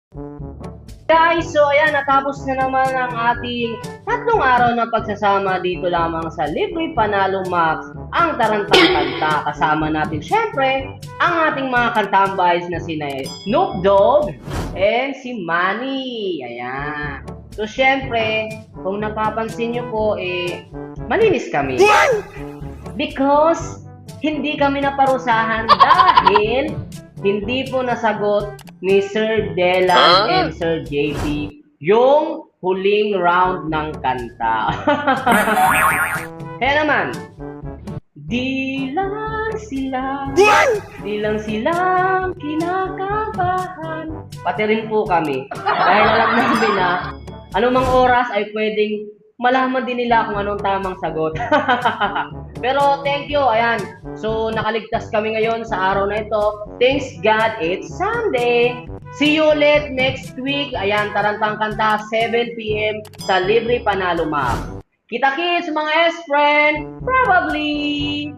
Guys, so ayan, natapos na naman ang ating 3 araw na pagsasama dito lamang sa Libre Panalo Max, ang tarantang kanta. Kasama natin syempre ang ating mga kantambays na sina Snoop Dogg and si Manny. Ayan. So syempre, kung napapansin nyo po, malinis kami. Because hindi kami naparusahan dahil hindi po nasagot ni Sir Delan and Sir JP yung huling round ng kanta. Kaya naman, di lang silang kinakabahan. Pati rin po kami. Dahil alam namin na anumang oras ay pwedeng malaman din nila kung anong tamang sagot. Pero thank you, ayan. So nakaligtas kami ngayon sa araw na ito. Thanks God, it's Sunday. See you ulit next week. Ayan, Tarantang Kanta, 7 PM sa Libre Panalo Max. Kita-kits mga S-friend, probably!